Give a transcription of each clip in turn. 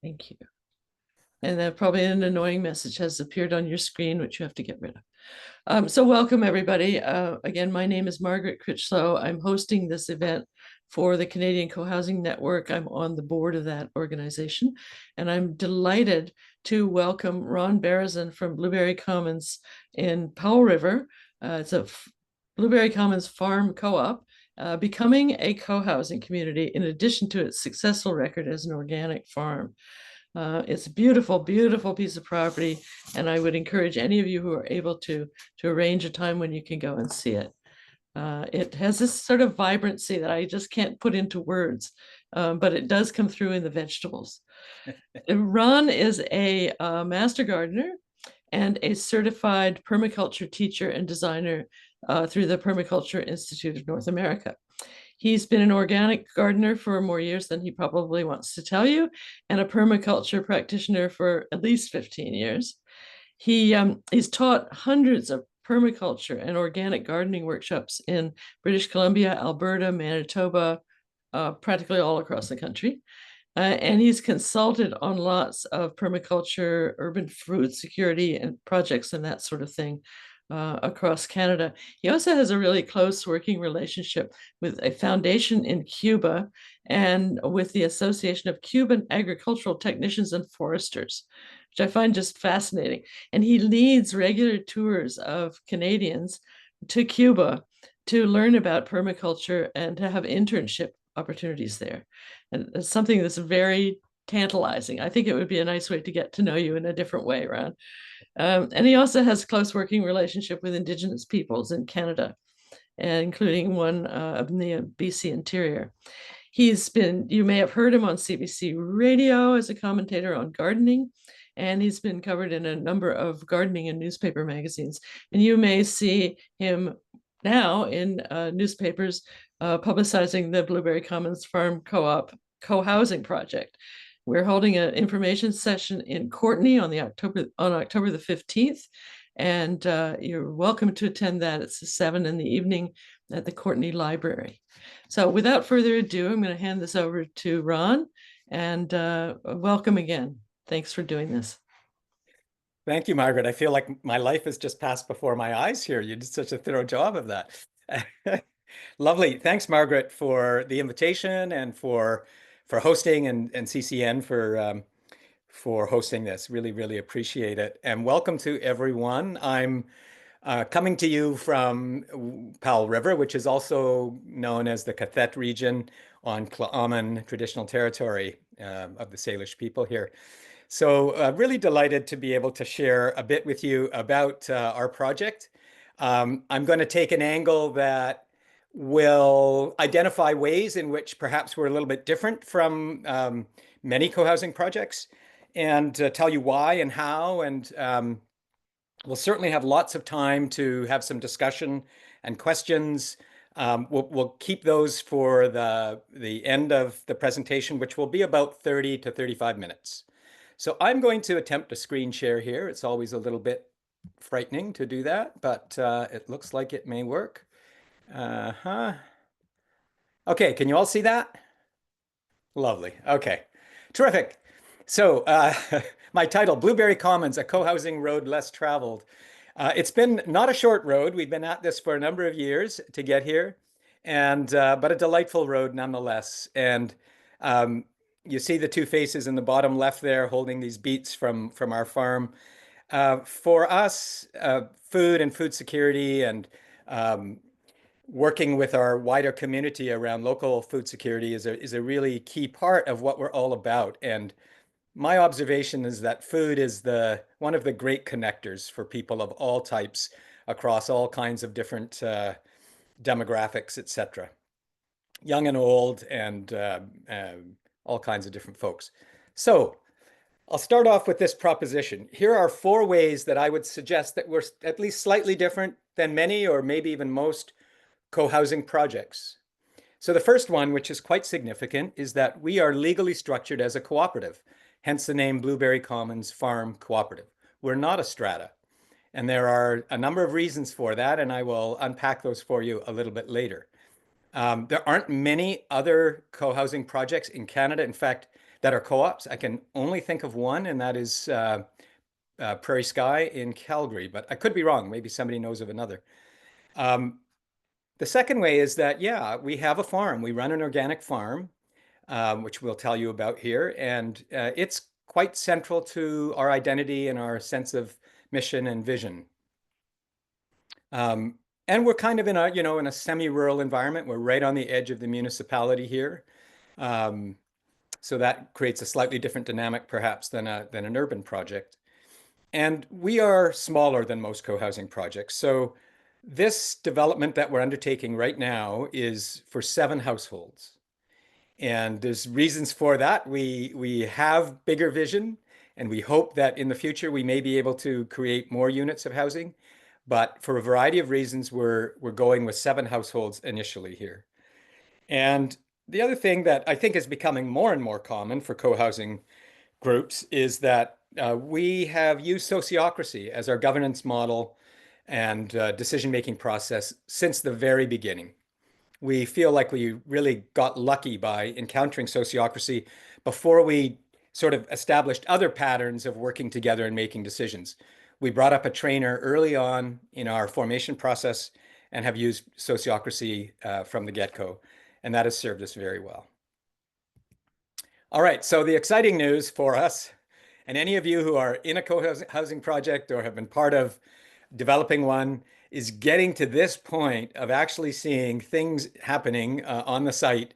Thank you. And then probably an annoying message has appeared on your screen, which you have to get rid of. So welcome, everybody. Again, my name is Margaret Critchlow. I'm hosting this event for the Canadian Cohousing Network. I'm on the board of that organization, and I'm delighted to welcome Ron Berezan from Blueberry Commons in Powell River. It's a Blueberry Commons Farm Co-op, becoming a co-housing community in addition to its successful record as an organic farm. It's a beautiful, beautiful piece of property, and I would encourage any of you who are able to arrange a time when you can go and see it. It has this sort of vibrancy that I just can't put into words, but it does come through in the vegetables. Ron is a master gardener and a certified permaculture teacher and designer through the Permaculture Institute of North America. He's been an organic gardener for more years than he probably wants to tell you, and a permaculture practitioner for at least 15 years. He's taught hundreds of permaculture and organic gardening workshops in British Columbia, Alberta, Manitoba, practically all across the country. And he's consulted on lots of permaculture, urban food security, and projects and that sort of thing across Canada. He also has a really close working relationship with a foundation in Cuba and with the Association of Cuban Agricultural Technicians and Foresters, which I find just fascinating. And he leads regular tours of Canadians to Cuba to learn about permaculture and to have internship opportunities there. And it's something that's very tantalizing. I think it would be a nice way to get to know you in a different way, Ron. And he also has a close working relationship with Indigenous peoples in Canada, including one up in the BC interior. You may have heard him on CBC Radio as a commentator on gardening, and he's been covered in a number of gardening and newspaper magazines. And you may see him now in newspapers publicizing the Blueberry Commons Farm Co-op co-housing project. We're holding an information session in Courtenay on October the 15th, and you're welcome to attend that. It's 7 in the evening at the Courtenay Library. So without further ado, I'm going to hand this over to Ron, and welcome again. Thanks for doing this. Thank you, Margaret. I feel like my life has just passed before my eyes here. You did such a thorough job of that. Lovely. Thanks, Margaret, for the invitation and for hosting, and CCN for hosting this. Really, really appreciate it. And welcome to everyone. I'm coming to you from Powell River, which is also known as the Cathet region on Common traditional territory of the Salish people here. So really delighted to be able to share a bit with you about our project. I'm going to take an angle that will identify ways in which perhaps we're a little bit different from many co-housing projects, and tell you why and how. And we'll certainly have lots of time to have some discussion and questions. We'll keep those for the end of the presentation, which will be about 30 to 35 minutes. So I'm going to attempt to screen share here. It's always a little bit frightening to do that, but it looks like it may work. Okay, can you all see that? Lovely. Okay, terrific. So my title, Blueberry Commons, a co-housing road less traveled. It's been not a short road. We've been at this for a number of years to get here, and but a delightful road nonetheless. And you see the two faces in the bottom left there holding these beets from our farm. For us, food and food security and working with our wider community around local food security is a really key part of what we're all about. And my observation is that food is one of the great connectors for people of all types across all kinds of different demographics, etc. Young and old, and all kinds of different folks. So I'll start off with this proposition. Here are 4 ways that I would suggest that we're at least slightly different than many, or maybe even most, co-housing projects. So the first one, which is quite significant, is that we are legally structured as a cooperative, hence the name Blueberry Commons Farm Cooperative. We're not a strata. And there are a number of reasons for that, and I will unpack those for you a little bit later. There aren't many other co-housing projects in Canada, in fact, that are co-ops. I can only think of one, and that is Prairie Sky in Calgary, but I could be wrong. Maybe somebody knows of another. Um, the second way is that, yeah, we have a farm. We run an organic farm, which we'll tell you about here, and it's quite central to our identity and our sense of mission and vision. Um, and we're kind of in a, in a semi-rural environment. We're right on the edge of the municipality here. Um, so that creates a slightly different dynamic, perhaps, than an urban project. And we are smaller than most co-housing projects. So this development that we're undertaking right now is for 7 households. And there's reasons for that. We have bigger vision, and we hope that in the future we may be able to create more units of housing. But for a variety of reasons, we're going with 7 households initially here. And the other thing that I think is becoming more and more common for co-housing groups is that we have used sociocracy as our governance model and decision-making process since the very beginning. We feel like we really got lucky by encountering sociocracy before we sort of established other patterns of working together and making decisions. We brought up a trainer early on in our formation process and have used sociocracy from the get-go, and that has served us very well. All right, so the exciting news for us, and any of you who are in a co-housing project or have been part of developing one, is getting to this point of actually seeing things happening on the site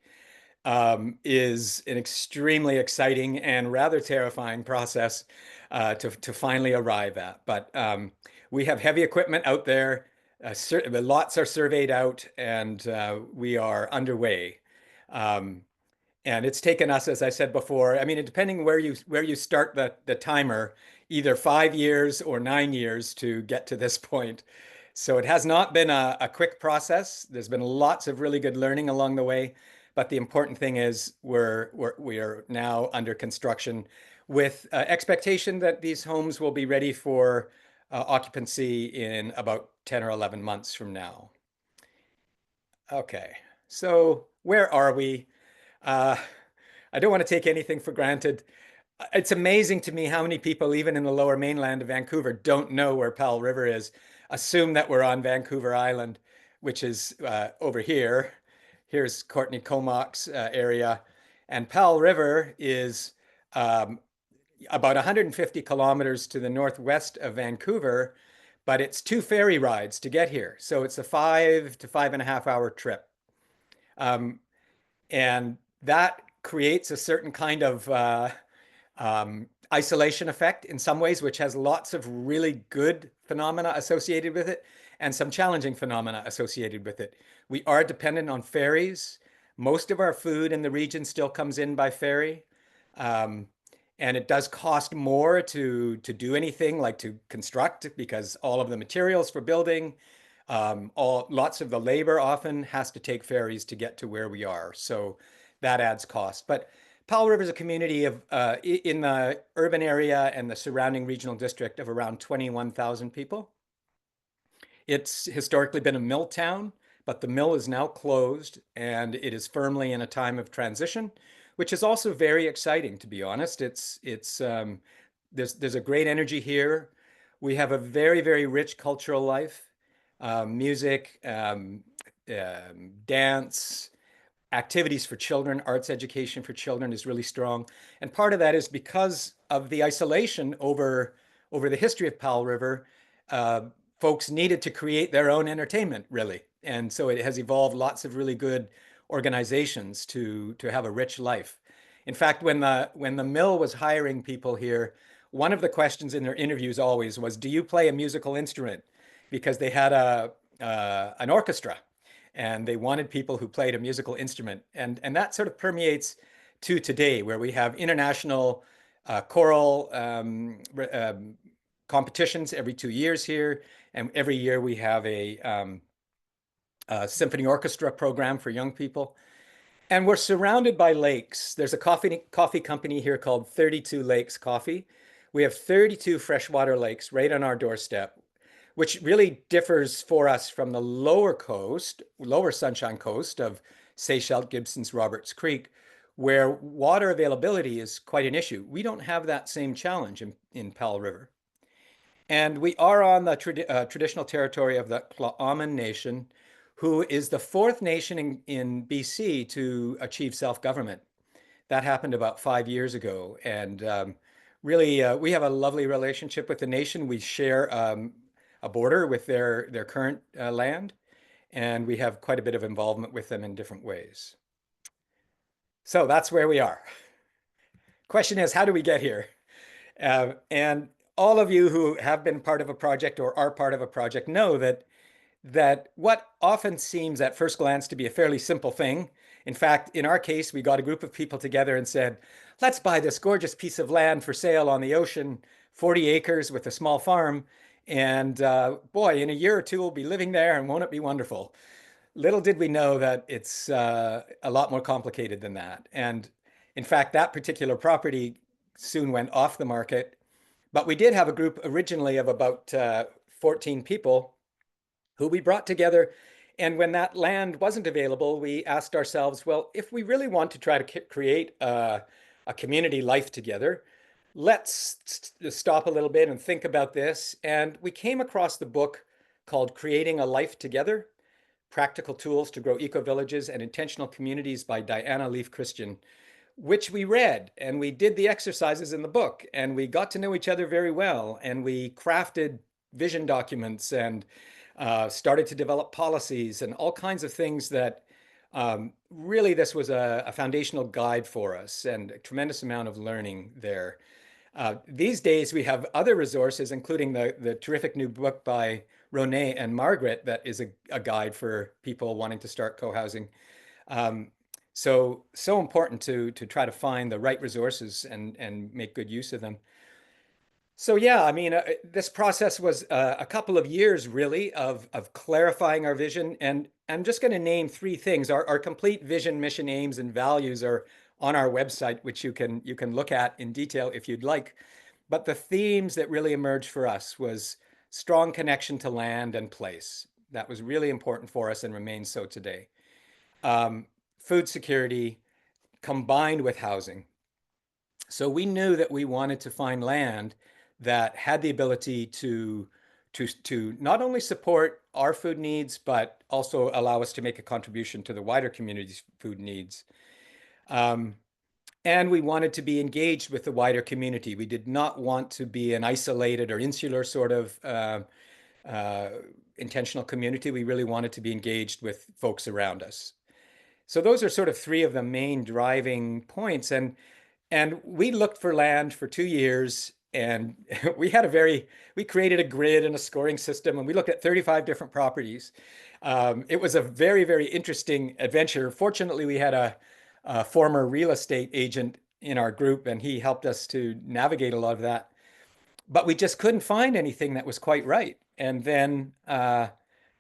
is an extremely exciting and rather terrifying process to finally arrive at. But we have heavy equipment out there. Lots are surveyed out, and we are underway. And it's taken us, as I said before, I mean, depending where you start the timer, either 5 years or 9 years to get to this point. So it has not been a quick process. There's been lots of really good learning along the way. But the important thing is we are now under construction with expectation that these homes will be ready for occupancy in about 10 or 11 months from now. Okay, so where are we? Uh, I don't want to take anything for granted. It's amazing to me how many people, even in the lower mainland of Vancouver, don't know where Powell River is. Assume that we're on Vancouver Island, which is over here. Here's Courtney Comox's area. And Powell River is about 150 kilometers to the northwest of Vancouver, but it's 2 ferry rides to get here. So it's a 5 to 5.5 hour trip. And that creates a certain kind of isolation effect in some ways, which has lots of really good phenomena associated with it and some challenging phenomena associated with it. We are dependent on ferries. Most of our food in the region still comes in by ferry. And it does cost more to do anything like to construct because all of the materials for building, lots of the labor often has to take ferries to get to where we are. So that adds cost. But Powell River is a community of in the urban area and the surrounding regional district of around 21,000 people. It's historically been a mill town, but the mill is now closed and it is firmly in a time of transition, which is also very exciting, to be honest. There's a great energy here. We have a very, very rich cultural life, music, dance, activities for children, arts education for children is really strong. And part of that is because of the isolation over the history of Powell River, folks needed to create their own entertainment, really. And so it has evolved lots of really good organizations to have a rich life. In fact, when the mill was hiring people here, one of the questions in their interviews always was, "Do you play a musical instrument?" Because they had an orchestra and they wanted people who played a musical instrument. And that sort of permeates to today, where we have international choral competitions every 2 years here. And every year we have a symphony orchestra program for young people. And we're surrounded by lakes. There's a coffee company here called 32 Lakes Coffee. We have 32 freshwater lakes right on our doorstep. which really differs for us from the lower coast, lower Sunshine Coast of Seychelles, Gibson's, Roberts Creek, where water availability is quite an issue. We don't have that same challenge in Powell River. And we are on the traditional territory of the Cohousing Nation, who is the fourth nation in BC to achieve self-government. That happened about 5 years ago. And really, we have a lovely relationship with the nation. We share a border with their current land, and we have quite a bit of involvement with them in different ways. So that's where we are. Question is, how do we get here? And all of you who have been part of a project or are part of a project know that what often seems at first glance to be a fairly simple thing. In fact, in our case, we got a group of people together and said, let's buy this gorgeous piece of land for sale on the ocean, 40 acres with a small farm. And boy, in a year or two, we'll be living there, and won't it be wonderful? Little did we know that it's a lot more complicated than that. And in fact, that particular property soon went off the market. But we did have a group originally of about 14 people who we brought together. And when that land wasn't available, we asked ourselves, well, if we really want to try to create a community life together, let's stop a little bit and think about this. And we came across the book called Creating a Life Together: Practical Tools to Grow Eco-Villages and Intentional Communities by Diana Leaf Christian, which we read, and we did the exercises in the book, and we got to know each other very well, and we crafted vision documents and started to develop policies and all kinds of things that really this was a foundational guide for us, and a tremendous amount of learning there. These days we have other resources, including the terrific new book by Renee and Margaret that is a guide for people wanting to start co-housing. So important to try to find the right resources and make good use of them. So yeah, I mean, this process was a couple of years really of clarifying our vision. And I'm just going to name three things. Our complete vision, mission, aims, and values are on our website, which you can look at in detail if you'd like. But the themes that really emerged for us was strong connection to land and place. That was really important for us and remains so today. Food security combined with housing. So we knew that we wanted to find land that had the ability to not only support our food needs, but also allow us to make a contribution to the wider community's food needs. And we wanted to be engaged with the wider community. We did not want to be an isolated or insular sort of intentional community. We really wanted to be engaged with folks around us. So those are sort of three of the main driving points. And we looked for land for 2 years, and we created a grid and a scoring system, and we looked at 35 different properties. It was a very, very interesting adventure. Fortunately, we had a former real estate agent in our group, and he helped us to navigate a lot of that. But we just couldn't find anything that was quite right. And then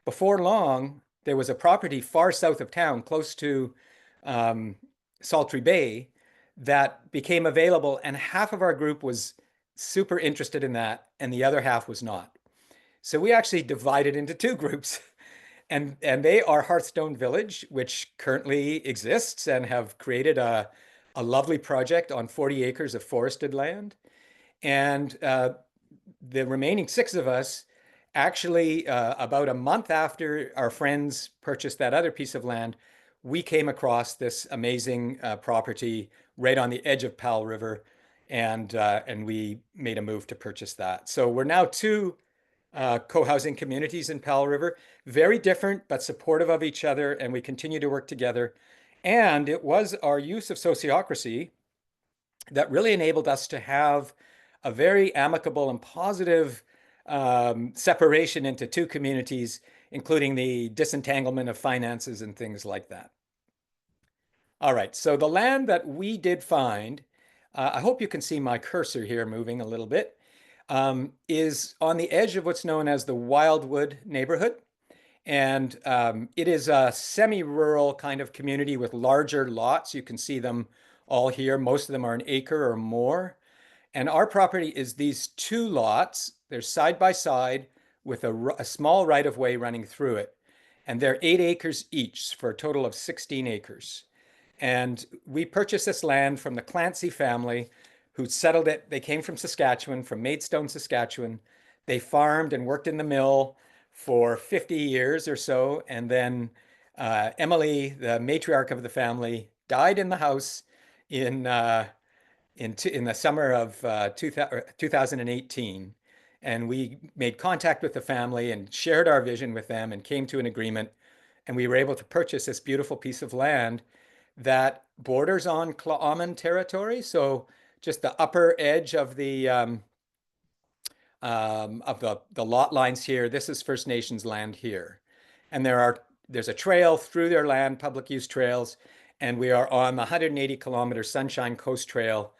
before long, there was a property far south of town, close to Saltry Bay, that became available, and half of our group was super interested in that, and the other half was not. So we actually divided into two groups, and they are Hearthstone Village, which currently exists and have created a lovely project on 40 acres of forested land. And the remaining 6 of us actually, about a month after our friends purchased that other piece of land, we came across this amazing property right on the edge of Powell River, and we made a move to purchase that. So we're now 2 co-housing communities in Powell River, very different but supportive of each other, and we continue to work together. And it was our use of sociocracy that really enabled us to have a very amicable and positive separation into 2 communities, including the disentanglement of finances and things like that. All right, so the land that we did find, I hope you can see my cursor here moving a little bit, is on the edge of what's known as the Wildwood neighborhood. And it is a semi-rural kind of community with larger lots. You can see them all here. Most of them are an acre or more. And our property is these 2 lots. They're side by side with a small right-of-way running through it. And they're 8 acres each for a total of 16 acres. And we purchased this land from the Clancy family who settled it. They came from Saskatchewan, from Maidstone, Saskatchewan. They farmed and worked in the mill for 50 years or so. And then Emily, the matriarch of the family, died in the house in in the summer of 2018. And we made contact with the family and shared our vision with them and came to an agreement. And we were able to purchase this beautiful piece of land that borders on Commons territory. So just the upper edge of the lot lines here. This is First Nations land here. And there's a trail through their land, public use trails, and we are on the 180-kilometer Sunshine Coast Trail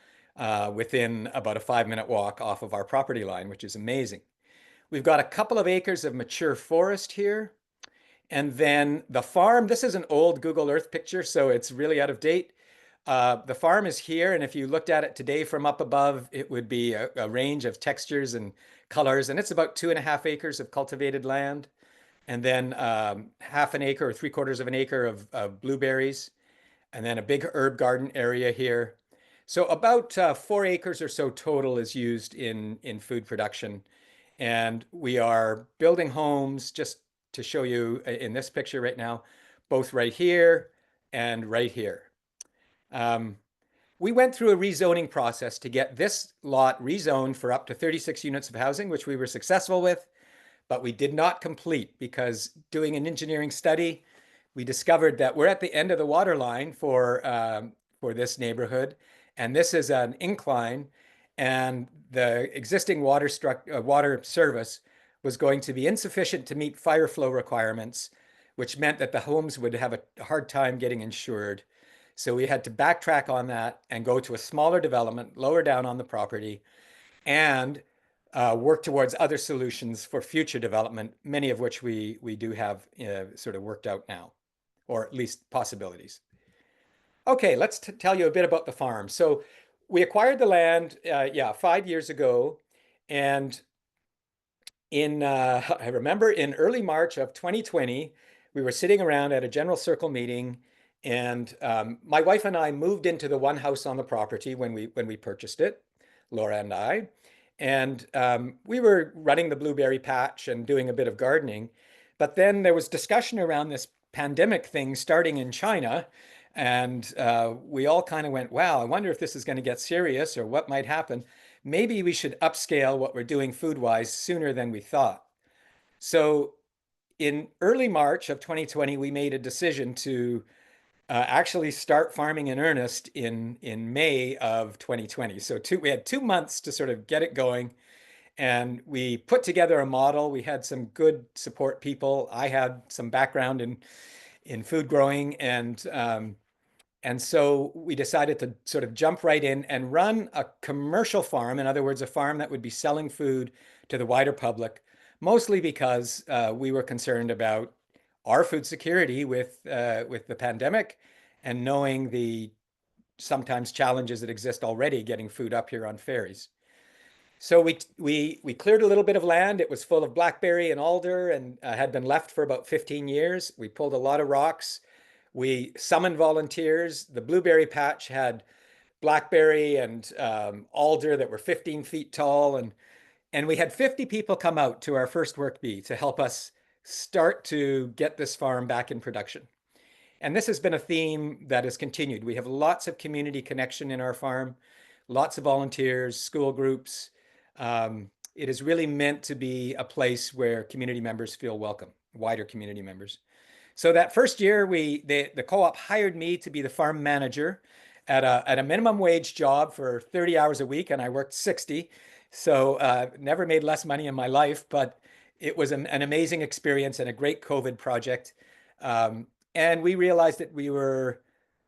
within about a 5-minute walk off of our property line, which is amazing. We've got a couple of acres of mature forest here. And then the farm, this is an old Google Earth picture, so it's really out of date. The farm is here, and if you looked at it today from up above, it would be a range of textures and colors, and it's about 2.5 acres of cultivated land, and then half an acre or 3/4 of an acre of blueberries, and then a big herb garden area here. So about 4 acres or so total is used in food production. And we are building homes, just to show you in this picture right now, both right here and right here. We went through a rezoning process to get this lot rezoned for up to 36 units of housing, which we were successful with, but we did not complete because doing an engineering study, we discovered that we're at the end of the water line for this neighborhood, and this is an incline, and the existing water service was going to be insufficient to meet fire flow requirements, which meant that the homes would have a hard time getting insured. So we had to backtrack on that and go to a smaller development lower down on the property and work towards other solutions for future development, many of which we do have sort of worked out now, or at least possibilities. Okay, let's tell you a bit about the farm. So we acquired the land, 5 years ago, and I remember in early March of 2020, we were sitting around at a general circle meeting, and my wife and I moved into the one house on the property when we purchased it, Laura and I, and we were running the blueberry patch and doing a bit of gardening, but then there was discussion around this pandemic thing starting in China, and we all kind of went, wow, I wonder if this is going to get serious or what might happen. Maybe we should upscale what we're doing food-wise sooner than we thought. So in early March of 2020, we made a decision to actually start farming in earnest in May of 2020. So we had 2 months to sort of get it going, and we put together a model. We had some good support people. I had some background in food growing, and so we decided to sort of jump right in and run a commercial farm. In other words, a farm that would be selling food to the wider public, mostly because we were concerned about our food security with the pandemic and knowing the sometimes challenges that exist already getting food up here on ferries. So we cleared a little bit of land. It was full of blackberry and alder and had been left for about 15 years. We pulled a lot of rocks. We summoned volunteers. The blueberry patch had blackberry and alder that were 15 feet tall. And we had 50 people come out to our first work bee to help us start to get this farm back in production. And this has been a theme that has continued. We have lots of community connection in our farm, lots of volunteers, school groups. It is really meant to be a place where community members feel welcome, wider community members. So that first year, the co-op hired me to be the farm manager at a minimum wage job for 30 hours a week, and I worked 60. So never made less money in my life, but it was an amazing experience and a great COVID project. And we realized that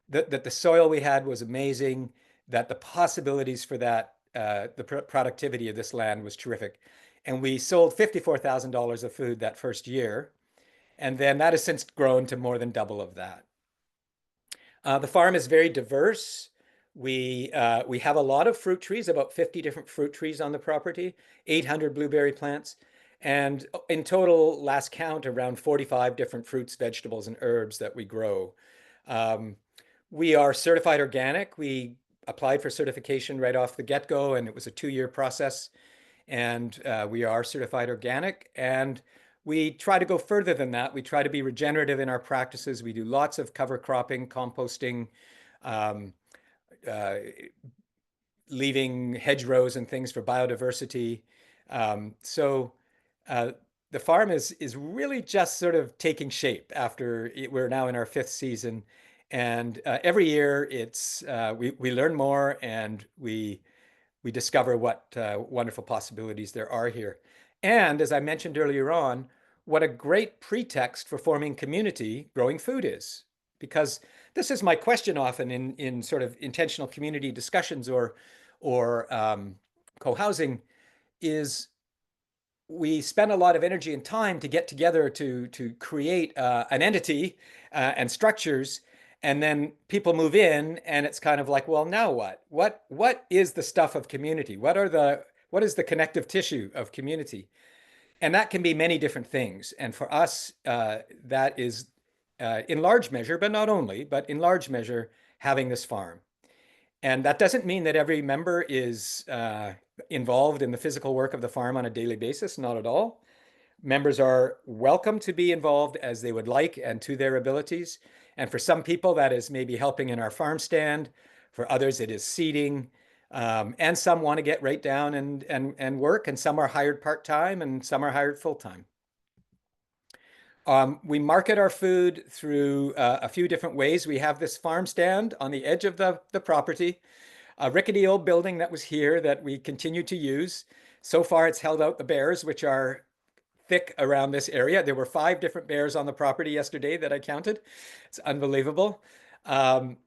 that the soil we had was amazing, that the possibilities for that, the productivity of this land was terrific. And we sold $54,000 of food that first year. And then that has since grown to more than double of that. The farm is very diverse. We have a lot of fruit trees, about 50 different fruit trees on the property, 800 blueberry plants. And in total, last count, around 45 different fruits, vegetables, and herbs that we grow. Um, we are certified organic. We applied for certification right off the get-go, and it was a 2-year process. And we are certified organic. And we try to go further than that. We try to be regenerative in our practices. We do lots of cover cropping, composting, um, uh, leaving hedgerows and things for biodiversity. So the farm is really just sort of taking shape after we're now in our 5th season. And every year we learn more, and we discover what wonderful possibilities there are here. And as I mentioned earlier on, what a great pretext for forming community growing food is. Because this is my question often in sort of intentional community discussions or co-housing is we spend a lot of energy and time to get together to create an entity and structures, and then people move in, and it's kind of like, well, now what? What is the stuff of community? What is the connective tissue of community? And that can be many different things. And for us, that is in large measure, but not only, but in large measure, having this farm. And that doesn't mean that every member is involved in the physical work of the farm on a daily basis, not at all. Members are welcome to be involved as they would like and to their abilities. And for some people, that is maybe helping in our farm stand. For others, it is seeding. And some want to get right down and work, and some are hired part-time, and some are hired full-time. We market our food through a few different ways. We have this farm stand on the edge of the property, a rickety old building that was here that we continue to use. So far, it's held out the bears, which are thick around this area. There were 5 different bears on the property yesterday that I counted. It's unbelievable. Um,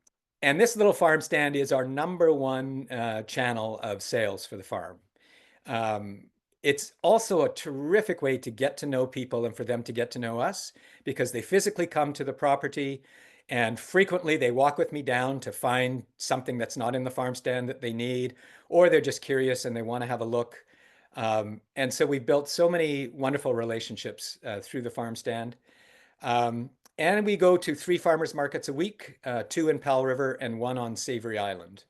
and this little farm stand is our #1 channel of sales for the farm. Um, it's also a terrific way to get to know people and for them to get to know us, because they physically come to the property, and frequently they walk with me down to find something that's not in the farm stand that they need, or they're just curious and they want to have a look. And so we've built so many wonderful relationships through the farm stand. Um, and we go to 3 farmers markets a week, 2 in Powell River and 1 on Savory Island.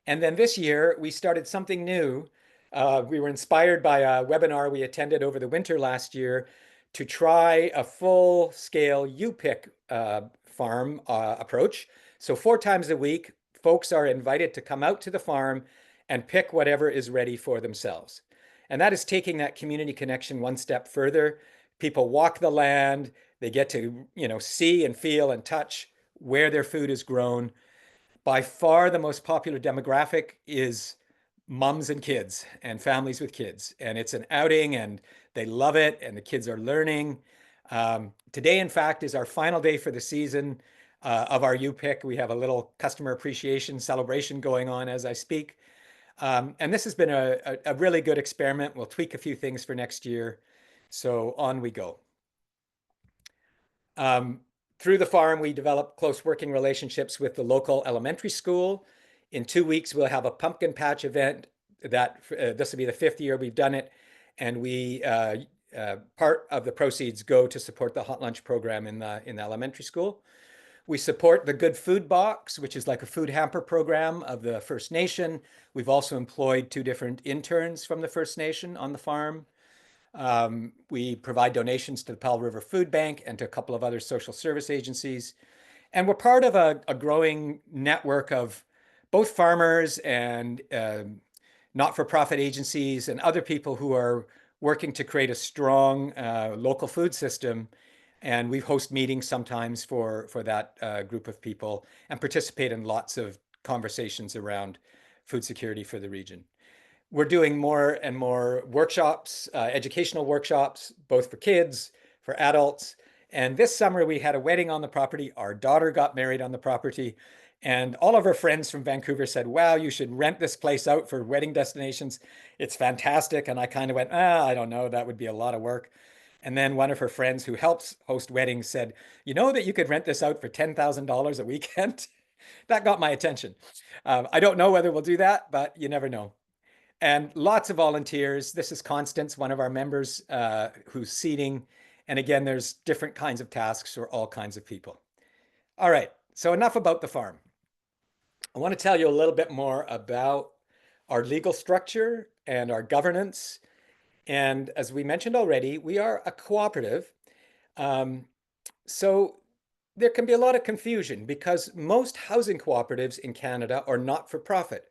And then this year, we started something new. We were inspired by a webinar we attended over the winter last year to try a full-scale U-pick farm approach. So 4 times a week, folks are invited to come out to the farm and pick whatever is ready for themselves. And that is taking that community connection one step further. People walk the land, they get to, see and feel and touch where their food is grown. By far the most popular demographic is moms and kids and families with kids. And it's an outing, and they love it, and the kids are learning. Today, in fact, is our final day for the season of our U-Pick. We have a little customer appreciation celebration going on as I speak. And this has been a really good experiment. We'll tweak a few things for next year. So on we go. Through the farm, we develop close working relationships with the local elementary school. In 2 weeks, we'll have a pumpkin patch event that this will be the 5th year we've done it. And part of the proceeds go to support the hot lunch program in the elementary school. We support the Good Food Box, which is like a food hamper program of the First Nation. We've also employed 2 different interns from the First Nation on the farm. We provide donations to the Powell River Food Bank and to a couple of other social service agencies. And we're part of a growing network of both farmers and not-for-profit agencies and other people who are working to create a strong local food system. And we host meetings sometimes for that group of people and participate in lots of conversations around food security for the region. We're doing more and more workshops, educational workshops, both for kids, for adults. And this summer we had a wedding on the property. Our daughter got married on the property. And all of her friends from Vancouver said, wow, you should rent this place out for wedding destinations. It's fantastic. And I kind of went, I don't know, that would be a lot of work. And then one of her friends who helps host weddings said, you know that you could rent this out for $10,000 a weekend? That got my attention. I don't know whether we'll do that, but you never know. And lots of volunteers. This is Constance, one of our members, who's seating. And again, there's different kinds of tasks for all kinds of people. All right, so enough about the farm. I want to tell you a little bit more about our legal structure and our governance. And as we mentioned already, we are a cooperative. Um, so there can be a lot of confusion because most housing cooperatives in Canada are not-for-profit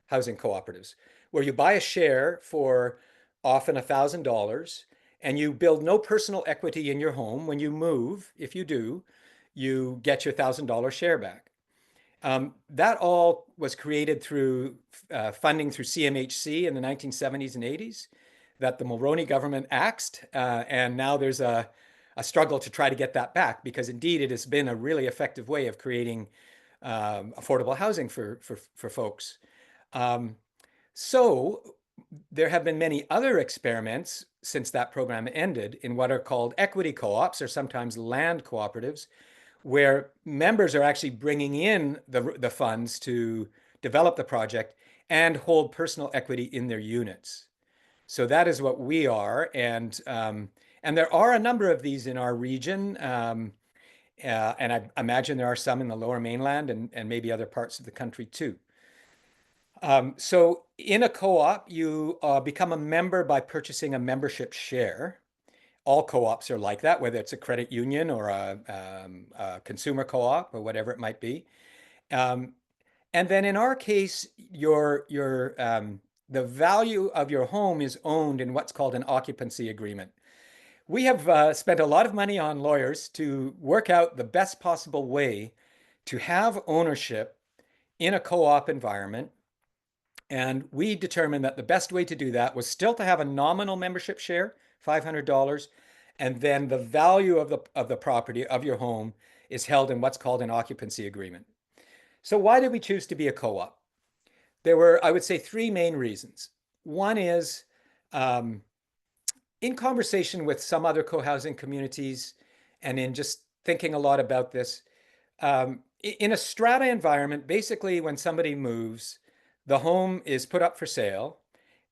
housing cooperatives, where you buy a share for often $1,000 and you build no personal equity in your home. When you move, if you do, you get your $1,000 share back. That all was created through funding through CMHC in the 1970s and 80s that the Mulroney government axed. And now there's a struggle to try to get that back because indeed it has been a really effective way of creating affordable housing for folks. So there have been many other experiments since that program ended in what are called equity co-ops or sometimes land cooperatives, where members are actually bringing in the funds to develop the project and hold personal equity in their units. So that is what we are, and there are a number of these in our region, and I imagine there are some in the Lower Mainland and maybe other parts of the country too. So in a co-op, you become a member by purchasing a membership share. All co-ops are like that, whether it's a credit union or a consumer co-op or whatever it might be. And then in our case, the value of your home is owned in what's called an occupancy agreement. We have spent a lot of money on lawyers to work out the best possible way to have ownership in a co-op environment. And we determined that the best way to do that was still to have a nominal membership share, $500, and then the value of the property of your home is held in what's called an occupancy agreement. So why did we choose to be a co-op? There were, I would say, three main reasons. One is in conversation with some other co-housing communities and in just thinking a lot about this, in a strata environment, basically when somebody moves, the home is put up for sale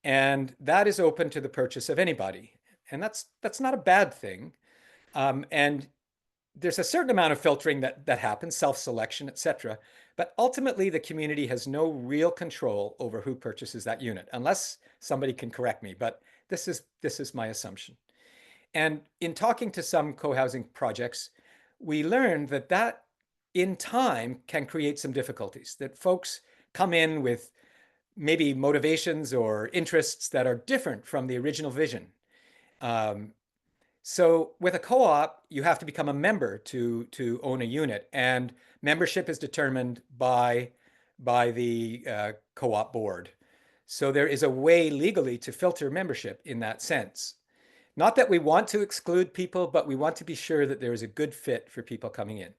and that is open to the purchase of anybody. And that's not a bad thing. And there's a certain amount of filtering that happens, self-selection, etc. But ultimately, the community has no real control over who purchases that unit, unless somebody can correct me. But this is my assumption. And in talking to some co-housing projects, we learned that in time can create some difficulties, that folks come in with maybe motivations or interests that are different from the original vision. So with a co-op, you have to become a member to own a unit, and membership is determined by the co-op board. So there is a way legally to filter membership in that sense. Not that we want to exclude people, but we want to be sure that there is a good fit for people coming in.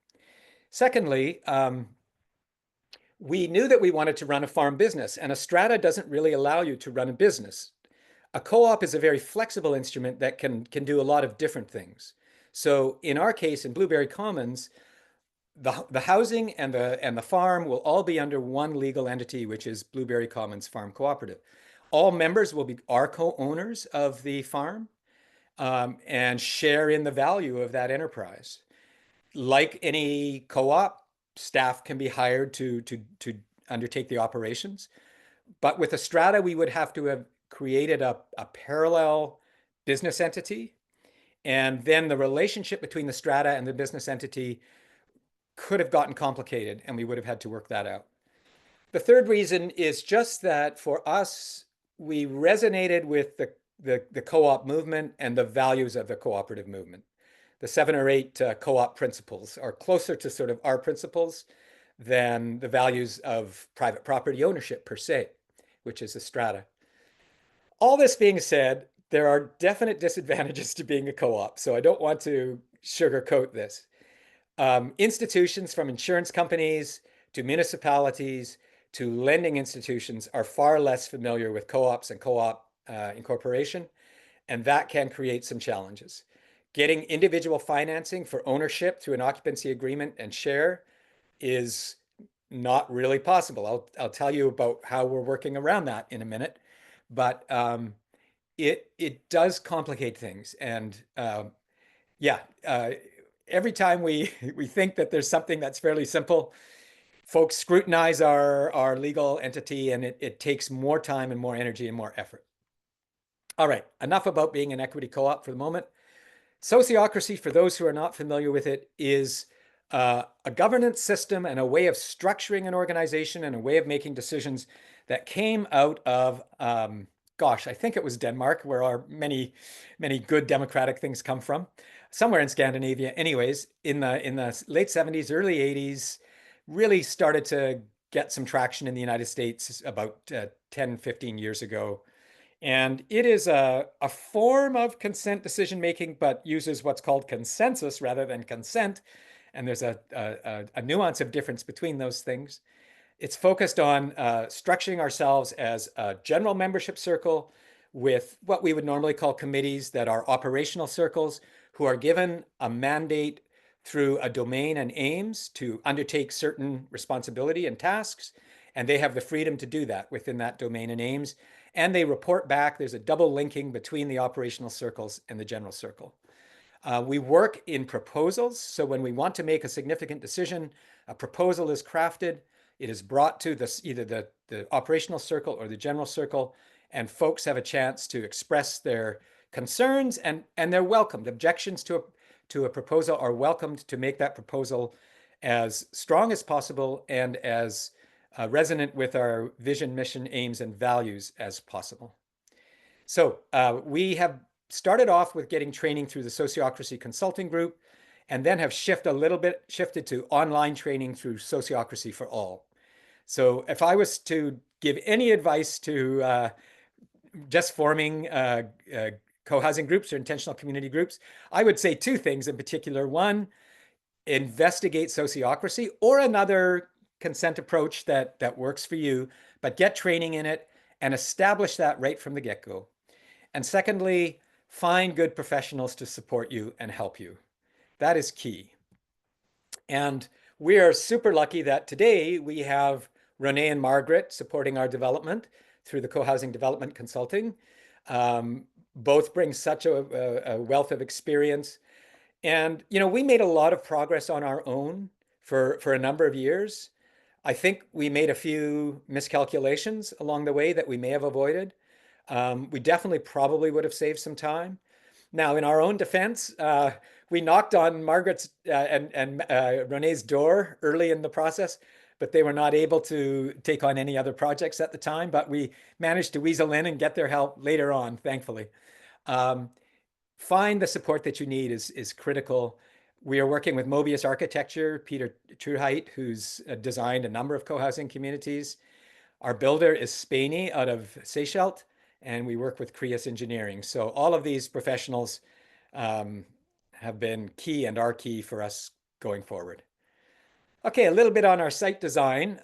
Secondly, we knew that we wanted to run a farm business, and a strata doesn't really allow you to run a business. A co-op is a very flexible instrument that can do a lot of different things. So in our case, in Blueberry Commons, the housing and the farm will all be under one legal entity, which is Blueberry Commons Farm Cooperative. All members will be our co-owners of the farm and share in the value of that enterprise. Like any co-op, staff can be hired to undertake the operations. But with a strata, we would have to have created a parallel business entity. And then the relationship between the strata and the business entity could have gotten complicated, and we would have had to work that out. The third reason is just that for us, we resonated with the co-op movement and the values of the cooperative movement. The 7 or 8 co-op principles are closer to sort of our principles than the values of private property ownership per se, which is a strata. All this being said, there are definite disadvantages to being a co-op, so I don't want to sugarcoat this. Institutions from insurance companies to municipalities to lending institutions are far less familiar with co-ops and co-op incorporation, and that can create some challenges. Getting individual financing for ownership through an occupancy agreement and share is not really possible. I'll tell you about how we're working around that in a minute. but it does complicate things. And yeah, every time we we think that there's something that's fairly simple, folks scrutinize our legal entity, and it takes more time and more energy and more effort. All right, enough about being an equity co-op for the moment. Sociocracy, for those who are not familiar with it, is a governance system and a way of structuring an organization and a way of making decisions that came out of, gosh, I think it was Denmark, where our many good democratic things come from, somewhere in Scandinavia. Anyways, in the late 70s, early 80s, really started to get some traction in the United States about 10, 15 years ago. And it is a form of consent decision making, but uses what's called consensus rather than consent. And there's a nuance of difference between those things. It's focused on structuring ourselves as a general membership circle with what we would normally call committees that are operational circles who are given a mandate through a domain and aims to undertake certain responsibility and tasks. And they have the freedom to do that within that domain and aims. And they report back. There's a double linking between the operational circles and the general circle. We work in proposals. So when we want to make a significant decision, a proposal is crafted. It is brought to either the operational circle or the general circle, and folks have a chance to express their concerns, and they're welcomed. Objections to a proposal are welcomed to make that proposal as strong as possible and as resonant with our vision, mission, aims, and values as possible. So we have started off with getting training through the Sociocracy Consulting Group, and then have shifted to online training through Sociocracy for All. So if I was to give any advice to just forming co-housing groups or intentional community groups, I would say two things in particular. One, investigate sociocracy or another consent approach that works for you, but get training in it and establish that right from the get-go. And secondly, find good professionals to support you and help you. That is key. And we are super lucky that today we have Renee and Margaret supporting our development through the Co-Housing Development Consulting. Both bring such a wealth of experience. And, you know, we made a lot of progress on our own for a number of years. I think we made a few miscalculations along the way that we may have avoided. We definitely probably would have saved some time. Now, in our own defense, we knocked on Margaret's and Renee's door early in the process, but they were not able to take on any other projects at the time. But we managed to weasel in and get their help later on, thankfully. Find the support that you need is critical. We are working with Mobius Architecture, Peter Truheit, who's designed a number of co-housing communities. Our builder is Spainy out of Seychelles, and we work with Creus Engineering. So all of these professionals have been key and are key for us going forward. Okay, a little bit on our site design.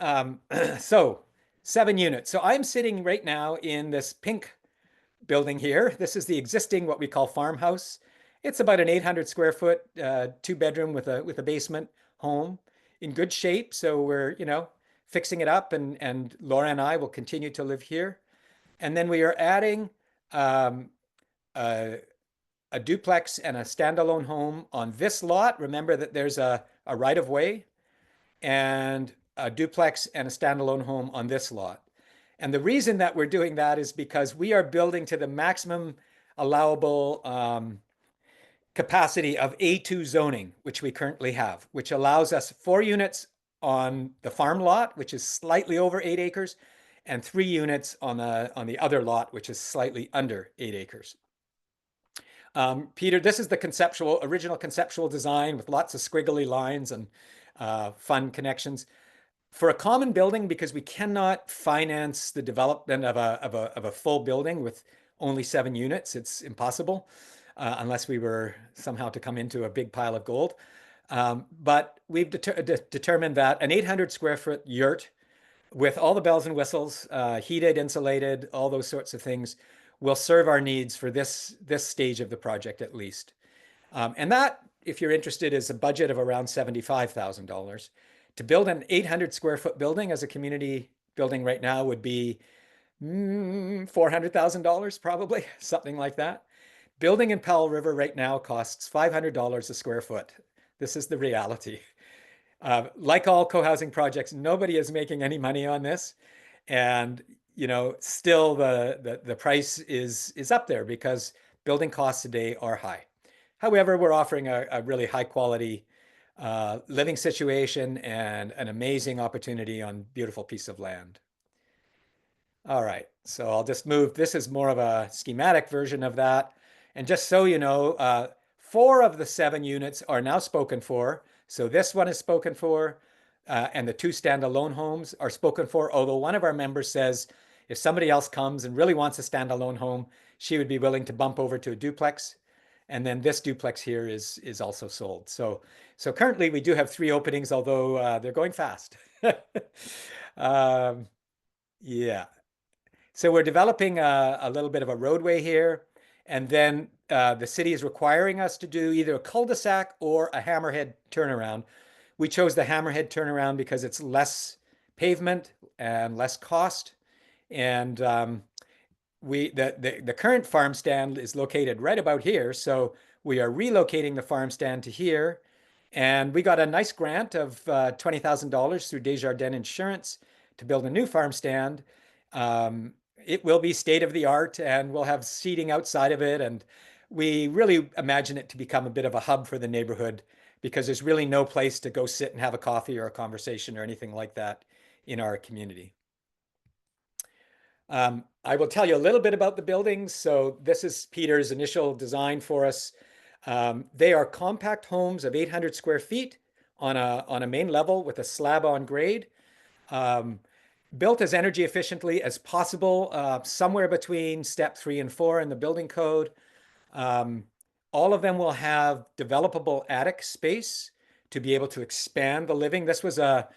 So 7 units. So I'm sitting right now in this pink building here. This is the existing, what we call farmhouse. It's about an 800 square foot, 2-bedroom with a basement home in good shape. So we're, you know, fixing it up, and Laura and I will continue to live here. And then we are adding a duplex and a standalone home on this lot. Remember that there's a right of way, and a duplex and a standalone home on this lot. And the reason that we're doing that is because we are building to the maximum allowable capacity of A2 zoning, which we currently have, which allows us 4 units on the farm lot, which is slightly over 8 acres, and 3 units on the other lot, which is slightly under 8 acres. Peter, this is the original conceptual design with lots of squiggly lines and fun connections. For a common building, because we cannot finance the development of a full building with only 7 units, it's impossible unless we were somehow to come into a big pile of gold. But we've determined that an 800 square foot yurt with all the bells and whistles, heated, insulated, all those sorts of things, will serve our needs for this stage of the project at least. And that, if you're interested, is a budget of around $75,000. To build an 800 square foot building as a community building right now would be $400,000 probably, something like that. Building in Powell River right now costs $500 a square foot. This is the reality. Like all co-housing projects, nobody is making any money on this. And still the price is up there because building costs today are high. However, we're offering a really high quality living situation and an amazing opportunity on beautiful piece of land. All right, so I'll just move. This is more of a schematic version of that. And just so you know, 4 of the 7 units are now spoken for. So this one is spoken for, and the 2 standalone homes are spoken for. Although one of our members says if somebody else comes and really wants a standalone home, she would be willing to bump over to a duplex. And then this duplex here is also sold. So currently we do have 3 openings, although they're going fast. Yeah. So we're developing a little bit of a roadway here, and then the city is requiring us to do either a cul-de-sac or a hammerhead turnaround. We chose the hammerhead turnaround because it's less pavement and less cost. And the current farm stand is located right about here, so we are relocating the farm stand to here. And we got a nice grant of $20,000 through Desjardins Insurance to build a new farm stand. It will be state of the art, and we'll have seating outside of it. And we really imagine it to become a bit of a hub for the neighborhood because there's really no place to go sit and have a coffee or a conversation or anything like that in our community. I will tell you a little bit about the buildings. So this is Peter's initial design for us. They are compact homes of 800 square feet on a main level with a slab on grade. Built as energy efficiently as possible, somewhere between step 3 and 4 in the building code. All of them will have developable attic space to be able to expand the living. This was a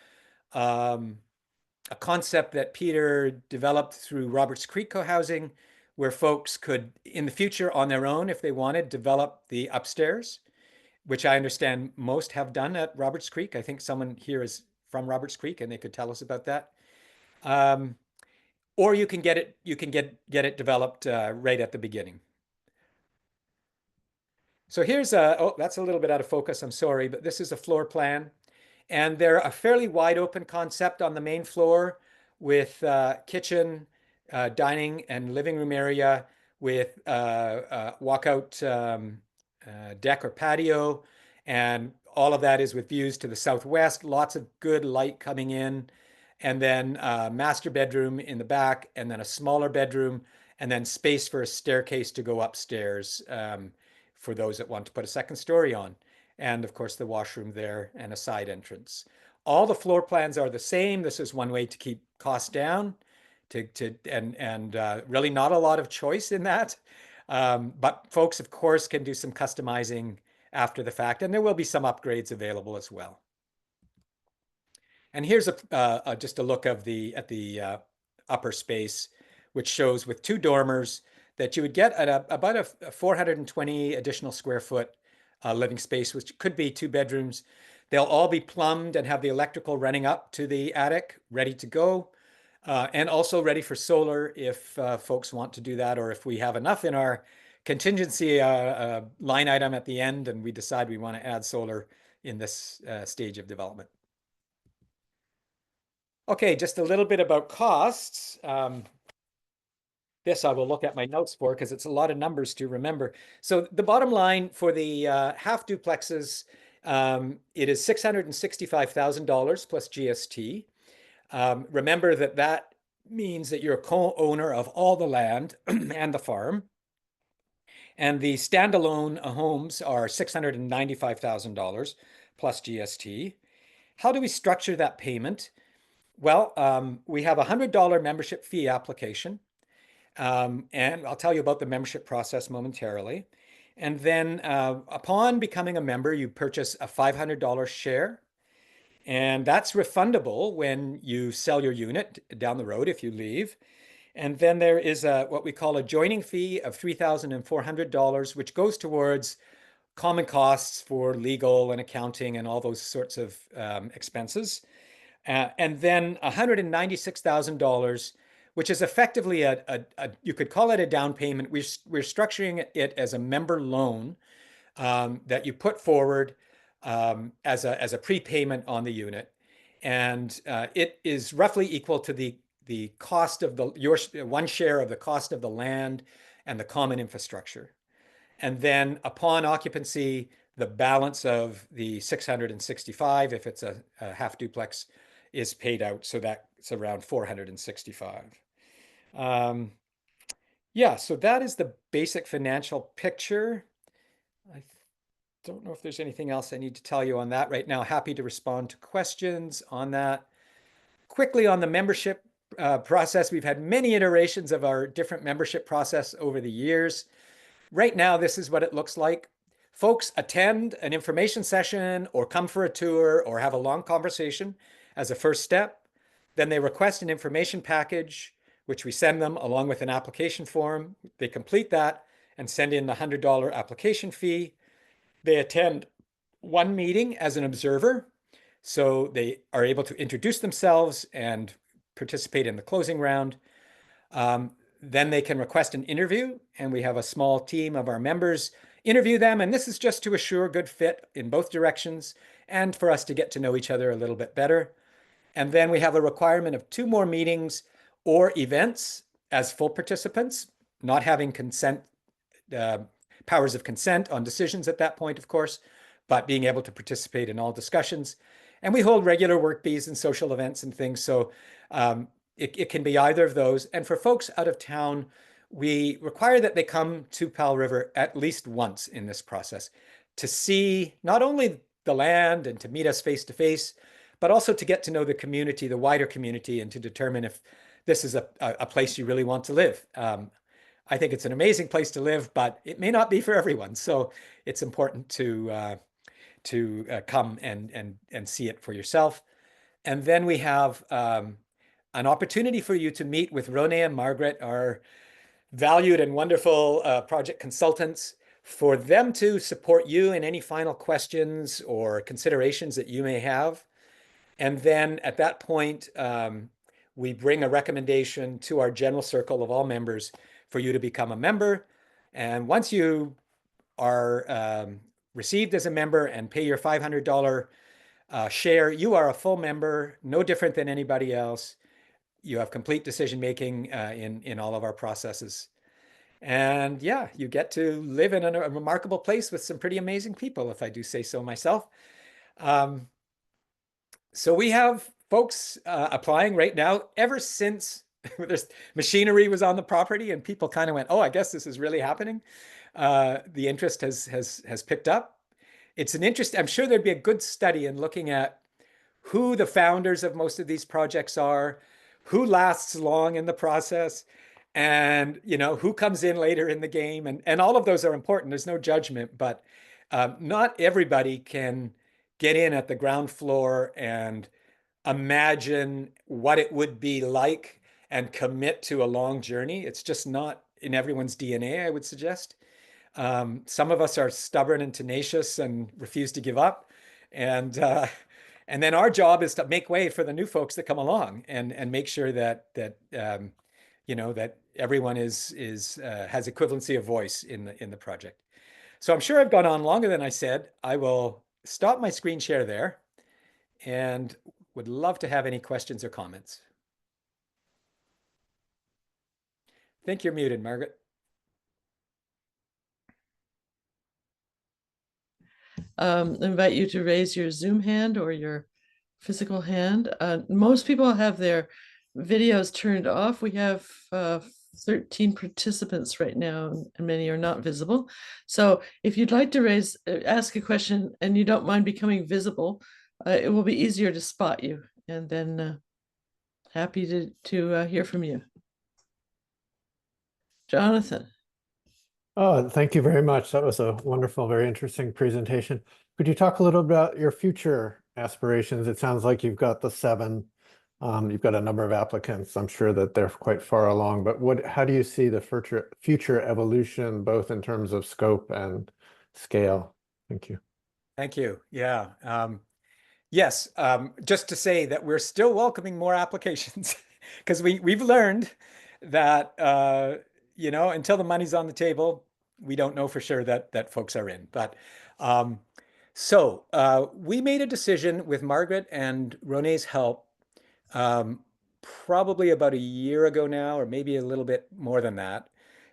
concept that Peter developed through Roberts Creek Cohousing, where folks could, in the future, on their own, if they wanted, develop the upstairs, which I understand most have done at Roberts Creek. I think someone here is from Roberts Creek, and they could tell us about that. Or you can get it developed right at the beginning. So here's oh, that's a little bit out of focus. I'm sorry, but this is a floor plan. And they're a fairly wide open concept on the main floor with kitchen, dining, and living room area with walkout deck or patio. And all of that is with views to the southwest, lots of good light coming in. And then master bedroom in the back, and then a smaller bedroom, and then space for a staircase to go upstairs for those that want to put a second story on. And of course, the washroom there and a side entrance. All the floor plans are the same. This is one way to keep costs down, and really not a lot of choice in that. But folks, of course, can do some customizing after the fact, and there will be some upgrades available as well. And here's just a look at the upper space, which shows with 2 dormers that you would get about a 420 additional square foot living space, which could be 2 bedrooms. They'll all be plumbed and have the electrical running up to the attic, ready to go, and also ready for solar if folks want to do that, or if we have enough in our contingency line item at the end and we decide we want to add solar in this stage of development. Okay, just a little bit about costs. This I will look at my notes for because it's a lot of numbers to remember. So the bottom line for the half duplexes, it is $665,000 plus GST. Remember that means that you're a co-owner of all the land and the farm. And the standalone homes are $695,000 plus GST. How do we structure that payment? Well, we have a $100 membership fee application. And I'll tell you about the membership process momentarily. And then upon becoming a member, you purchase a $500 share. And that's refundable when you sell your unit down the road if you leave. And then there is what we call a joining fee of $3,400, which goes towards common costs for legal and accounting and all those sorts of expenses. And then $196,000, which is effectively you could call it a down payment. We're structuring it as a member loan that you put forward as a prepayment on the unit. And it is roughly equal to the cost of your one share of the cost of the land and the common infrastructure. And then upon occupancy, the balance of the 665, if it's a half duplex, is paid out. So that's around 465. Yeah, so that is the basic financial picture. I don't know if there's anything else I need to tell you on that right now. Happy to respond to questions on that. Quickly on the membership process, we've had many iterations of our different membership process over the years. Right now, this is what it looks like. Folks attend an information session or come for a tour or have a long conversation as a first step. Then they request an information package, which we send them along with an application form. They complete that and send in the $100 application fee. They attend one meeting as an observer, so they are able to introduce themselves and participate in the closing round. Then they can request an interview, and we have a small team of our members interview them. And this is just to assure good fit in both directions and for us to get to know each other a little bit better. And then we have a requirement of 2 more meetings or events as full participants, not having consent, powers of consent on decisions at that point, of course, but being able to participate in all discussions. And we hold regular work bees and social events and things. So it can be either of those. And for folks out of town, we require that they come to Powell River at least once in this process to see not only the land and to meet us face to face, but also to get to know the community, the wider community, and to determine if this is a place you really want to live. I think it's an amazing place to live, but it may not be for everyone. So it's important to come and see it for yourself. And then we have an opportunity for you to meet with Rone and Margaret, our valued and wonderful project consultants, for them to support you in any final questions or considerations that you may have. And then at that point, we bring a recommendation to our general circle of all members for you to become a member. And once you are received as a member and pay your $500 share, you are a full member, no different than anybody else. You have complete decision-making in all of our processes. And yeah, you get to live in a remarkable place with some pretty amazing people, if I do say so myself. So we have folks applying right now ever since this machinery was on the property and people kind of went, oh, I guess this is really happening. The interest has picked up. It's an interest. I'm sure there'd be a good study in looking at who the founders of most of these projects are, who lasts long in the process, and who comes in later in the game. And all of those are important. There's no judgment, but not everybody can get in at the ground floor and imagine what it would be like and commit to a long journey. It's just not in everyone's DNA, I would suggest. Some of us are stubborn and tenacious and refuse to give up. And then our job is to make way for the new folks that come along and make sure that that everyone has equivalency of voice in the project. So I'm sure I've gone on longer than I said. I will stop my screen share there and would love to have any questions or comments. I think you're muted, Margaret. Invite you to raise your Zoom hand or your physical hand. Most people have their videos turned off. We have 13 participants right now, and many are not visible. So if you'd like to ask a question and you don't mind becoming visible, it will be easier to spot you. And then happy to hear from you. Jonathan. Oh, thank you very much. That was a wonderful, very interesting presentation. Could you talk a little about your future aspirations? It sounds like you've got the 7. You've got a number of applicants. I'm sure that they're quite far along, but how do you see the future evolution, both in terms of scope and scale? Thank you. Thank you. Yeah. Yes. Just to say that we're still welcoming more applications. because we've learned that until the money's on the table, we don't know for sure that folks are in. But um, we made a decision with Margaret and Renee's help, um, probably about a year ago now, or maybe a little bit more than that,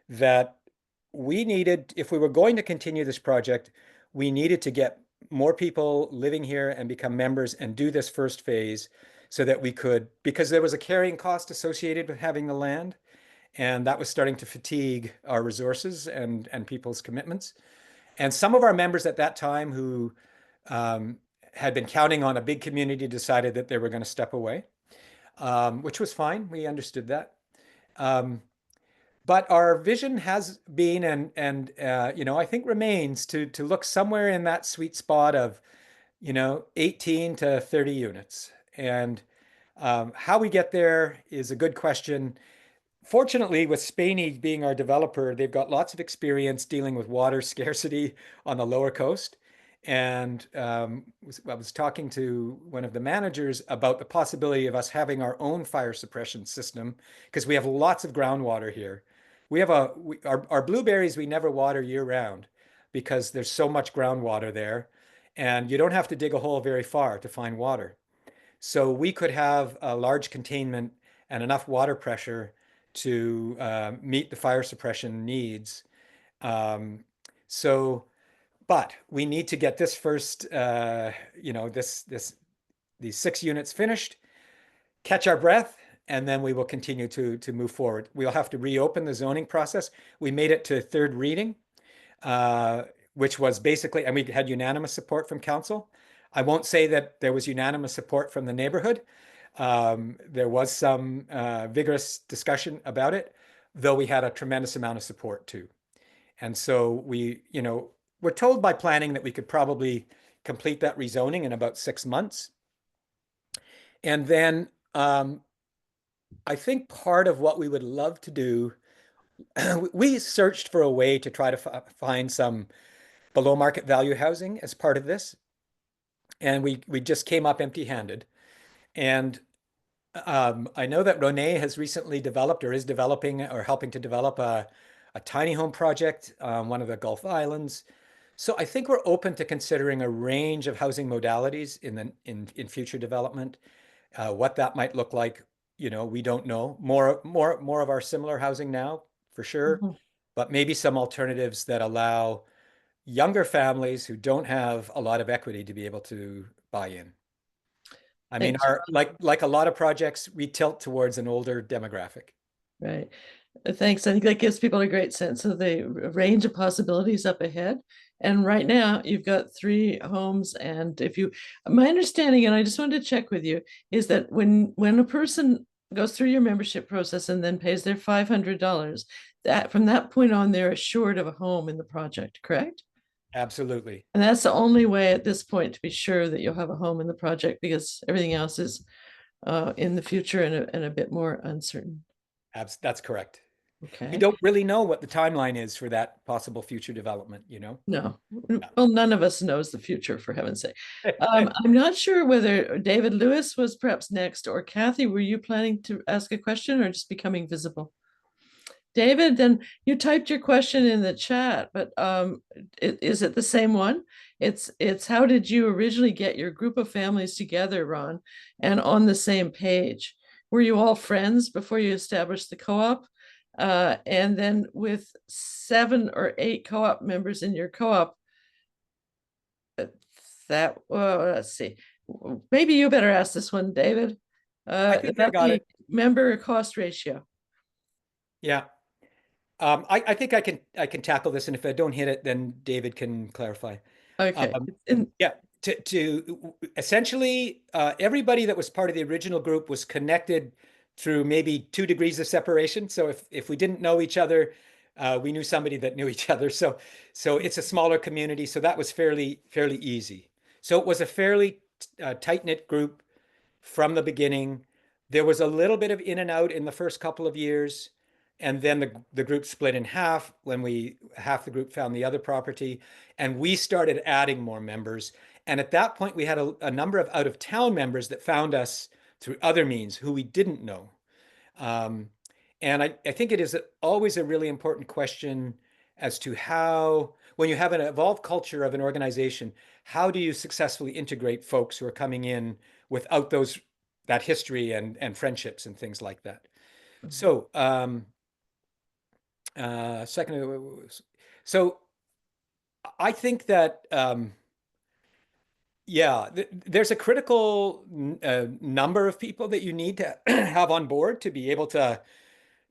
that we needed, if we were going to continue this project, we needed to get more people living here and become members and do this first phase so that we could, because there was a carrying cost associated with having the land, and that was starting to fatigue our resources and people's commitments. And some of our members at that time who um, had been counting on a big community decided that they were going to step away, which was fine. We understood that. Um, but our vision has been and I think remains to look somewhere in that sweet spot of 18 to 30 units. And how we get there is a good question. Fortunately, with Spainy being our developer, they've got lots of experience dealing with water scarcity on the lower coast. And I was talking to one of the managers about the possibility of us having our own fire suppression system because we have lots of groundwater here. We have our blueberries we never water year round because there's so much groundwater there, and you don't have to dig a hole very far to find water. So we could have a large containment and enough water pressure to meet the fire suppression needs. Um, so, but we need to get this first, these 6 units finished, catch our breath, and then we will continue to move forward. We'll have to reopen the zoning process. We made it to third reading, which was basically, and we had unanimous support from council. I won't say that there was unanimous support from the neighborhood. There was some vigorous discussion about it, though we had a tremendous amount of support too. And so we're told by planning that we could probably complete that rezoning in about 6 months. And then I think part of what we would love to do, we searched for a way to try to find some below market value housing as part of this. And we just came up empty-handed. And I know that Renee has recently developed or is developing or helping to develop a tiny home project on one of the Gulf Islands. So I think we're open to considering a range of housing modalities in future development. What that might look like, we don't know. More of our similar housing now, for sure, Mhm. but maybe some alternatives that allow younger families who don't have a lot of equity to be able to buy in. I mean, Thanks, like a lot of projects, we tilt towards an older demographic. right. Thanks. I think that gives people a great sense of the range of possibilities up ahead. And right now, you've got 3 homes. And my understanding, and I just wanted to check with you, is that when a person goes through your membership process and then pays their $500, that from that point on, they're assured of a home in the project, correct? Absolutely. And that's the only way at this point to be sure that you'll have a home in the project, because everything else is in the future and a bit more uncertain. That's correct. We Okay. don't really know what the timeline is for that possible future development, No, well, none of us knows the future, for heaven's sake. I'm not sure whether David Lewis was perhaps next, or Kathy, were you planning to ask a question or just becoming visible? David, then you typed your question in the chat, but is it the same one? It's how did you originally get your group of families together, Ron, and on the same page? Were you all friends before you established the co-op? And then with 7 or 8 co-op members in your co-op, let's see. Maybe you better ask this one, David. I think I About got the it. member cost ratio. Yeah. I think I can tackle this, and if I don't hit it, then David can clarify. Okay. Um, yeah, to essentially everybody that was part of the original group was connected through maybe 2 degrees of separation. So if we didn't know each other, we knew somebody that knew each other. So it's a smaller community. So that was fairly easy. So it was a fairly tight-knit group from the beginning. There was a little bit of in and out in the first couple of years. And then the group split in half when half the group found the other property, and we started adding more members. And at that point, we had a number of out of town members that found us through other means who we didn't know. And I think it is always a really important question as to how, when you have an evolved culture of an organization, how do you successfully integrate folks who are coming in without that history and friendships and things like that. So, so I think that, yeah, there's a critical number of people that you need to have on board to be able to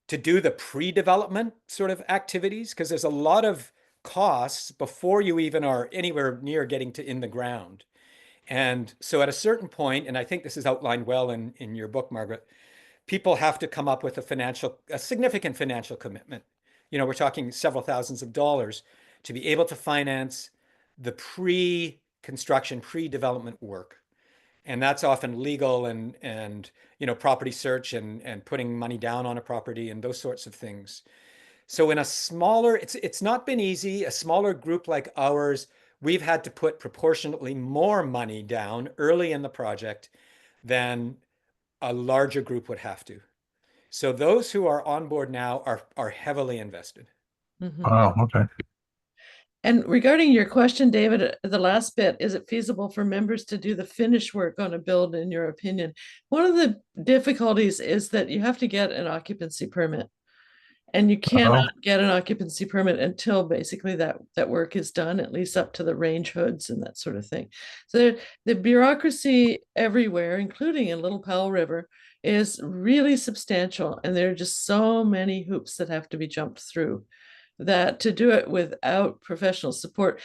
do the pre-development sort of activities, because there's a lot of costs before you even are anywhere near getting to in the ground. And so at a certain point, and I think this is outlined well in your book, Margaret, people have to come up with a significant financial commitment. You know, we're talking several thousands of dollars to be able to finance the pre-construction, pre-development work. And that's often legal and you know, property search and putting money down on a property and those sorts of things. So in a smaller, it's not been easy. A smaller group like ours, we've had to put proportionately more money down early in the project than a larger group would have to. So those who are on board now are heavily invested. Wow, okay. And regarding your question, David, the last bit, is it feasible for members to do the finish work on a build, in your opinion? One of the difficulties is that you have to get an occupancy permit. And you cannot get an occupancy permit until basically that work is done, at least up to the range hoods and that sort of thing. So the bureaucracy everywhere, including in Little Powell River, is really substantial. And there are just so many hoops that have to be jumped through, that to do it without professional support,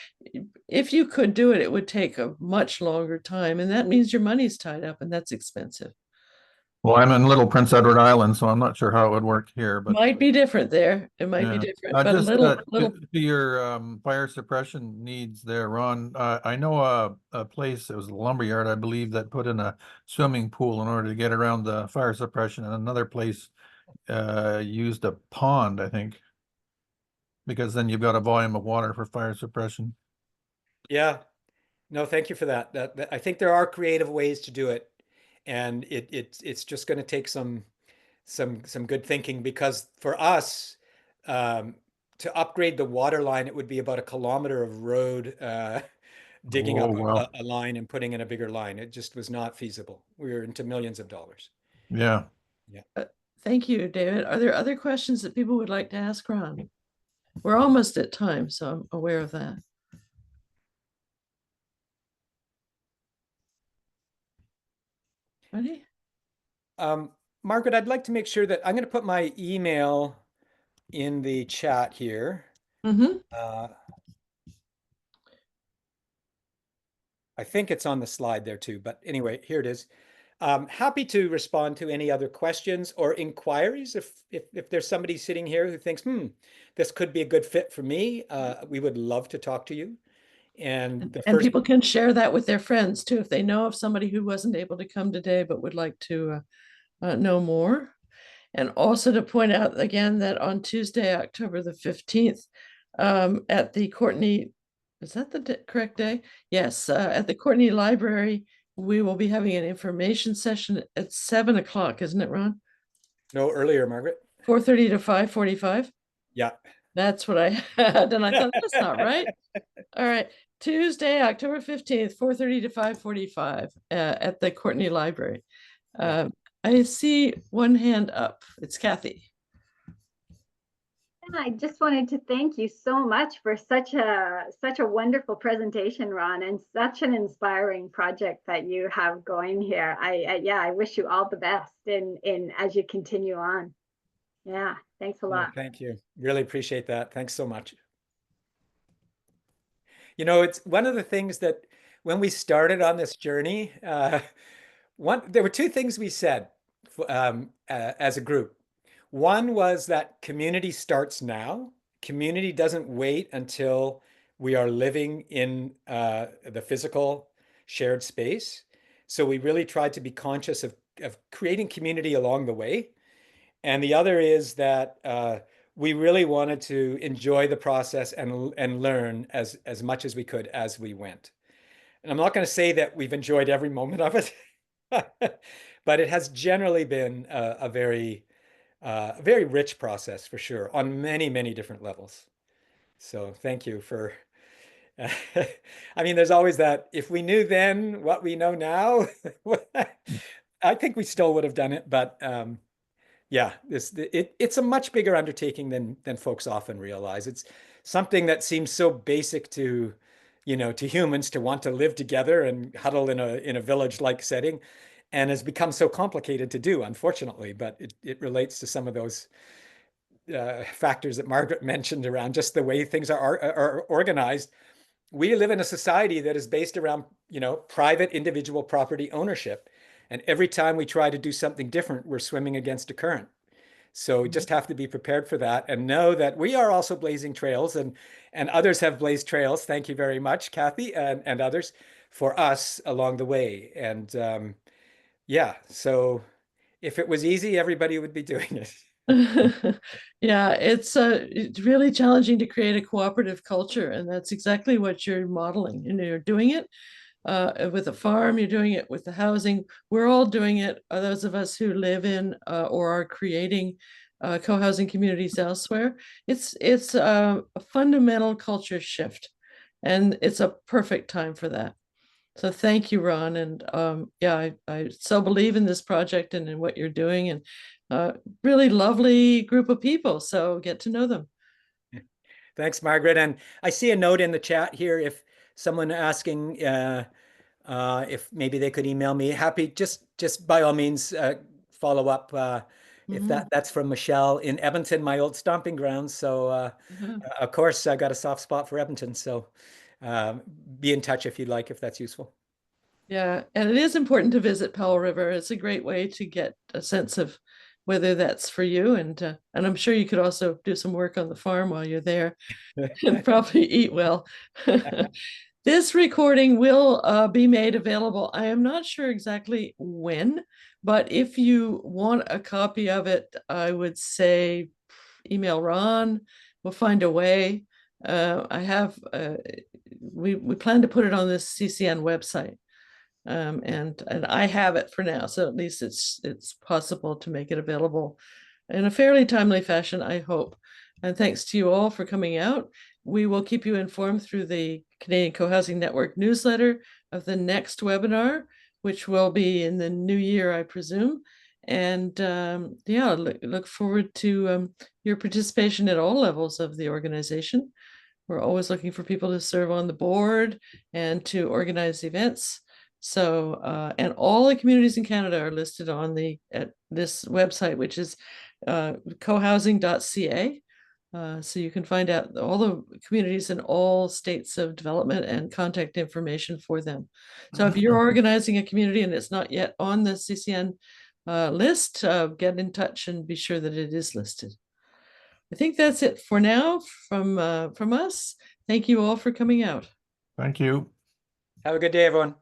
if you could do it, it would take a much longer time. And that means your money's tied up, and that's expensive. Well, I'm in Little Prince Edward Island, so I'm not sure how it would work here, but Might be different there. It might be yeah. different, but Just little to your fire suppression needs there, Ron. I know a place, it was a lumberyard, I believe, that put in a swimming pool in order to get around the fire suppression, and another place used a pond, I think, because then you've got a volume of water for fire suppression. Yeah, no, thank you for that. I think there are creative ways to do it, and it's just going to take some good thinking, because for us, to upgrade the water line, it would be about 1 kilometer of road, digging Oh, up wow. a line and putting in a bigger line. It just was not feasible. We were into millions of dollars. Yeah. Yeah. Thank you, David. Are there other questions that people would like to ask Ron? We're almost at time, so I'm aware of that. Ready? Margaret, I'd like to make sure that I'm going to put my email in the chat here. I think it's on the slide there too, but anyway, here it is. Happy to respond to any other questions or inquiries. If there's somebody sitting here who thinks, this could be a good fit for me, we would love to talk to you. And people can share that with their friends too, if they know of somebody who wasn't able to come today but would like to know more. And also to point out again that on Tuesday, October the 15th, at the Courtney, is that the correct day? Yes, at the Courtney Library, we will be having an information session at 7 o'clock, isn't it, Ron? No, earlier, Margaret. 4:30 to 5:45? Yeah. That's what I had, and I thought, that's not right. All right, Tuesday, October 15th, 4:30 to 5:45 at the Courtney Library. I see one hand up. It's Kathy. I just wanted to thank you so much for such a wonderful presentation, Ron, and such an inspiring project that you have going here. I wish you all the best in as you continue on. Yeah, thanks a lot. Thank you. Really appreciate that. Thanks so much. You know, it's one of the things that when we started on this journey, there were two things we said as a group. One was that community starts now. Community doesn't wait until we are living in the physical shared space. So we really tried to be conscious of creating community along the way. And the other is that we really wanted to enjoy the process and learn as much as we could as we went. And I'm not going to say that we've enjoyed every moment of it, but it has generally been a very a very rich process for sure on many, many different levels. So thank you for, I mean, there's always that, if we knew then what we know now, I think we still would have done it, but yeah, it's a much bigger undertaking than folks often realize. It's something that seems so basic to, to humans to want to live together and huddle in a village-like setting, and has become so complicated to do, unfortunately. But it relates to some of those factors that Margaret mentioned around just the way things are organized. We live in a society that is based around, private individual property ownership. And every time we try to do something different, we're swimming against a current. So we just have to be prepared for that and know that we are also blazing trails, and others have blazed trails. Thank you very much, Kathy, and others, for us along the way. And yeah, so if it was easy, everybody would be doing it. Yeah, it's really challenging to create a cooperative culture, and that's exactly what you're modeling. You're doing it with a farm, you're doing it with the housing. We're all doing it. Those of us who live in or are creating co-housing communities elsewhere. It's a fundamental culture shift, and it's a perfect time for that. So thank you, Ron. And yeah, I so believe in this project and in what you're doing, and really lovely group of people. So get to know them. Thanks, Margaret. And I see a note in the chat here. If someone asking if maybe they could email me, happy, just by all means, follow up. If that's from Michelle in Edmonton, my old stomping grounds. So of course, I got a soft spot for Edmonton. So be in touch if you'd like, if that's useful. Yeah, and it is important to visit Powell River. It's a great way to get a sense of whether that's for you, and I'm sure you could also do some work on the farm while you're there and probably eat well. This recording will be made available. I am not sure exactly when, but if you want a copy of it, I would say email Ron. We'll find a way. We plan to put it on this CCN website. And I have it for now, so at least it's possible to make it available in a fairly timely fashion, I hope. And thanks to you all for coming out. We will keep you informed through the Canadian Co-Housing Network newsletter of the next webinar, which will be in the new year, I presume. And yeah, look forward to your participation at all levels of the organization. We're always looking for people to serve on the board and to organize events. So, and all the communities in Canada are listed on this website, which is cohousing.ca. So you can find out all the communities in all states of development and contact information for them. So if you're organizing a community and it's not yet on the CCN list, get in touch and be sure that it is listed. I think that's it for now from us. Thank you all for coming out. Thank you. Have a good day, everyone.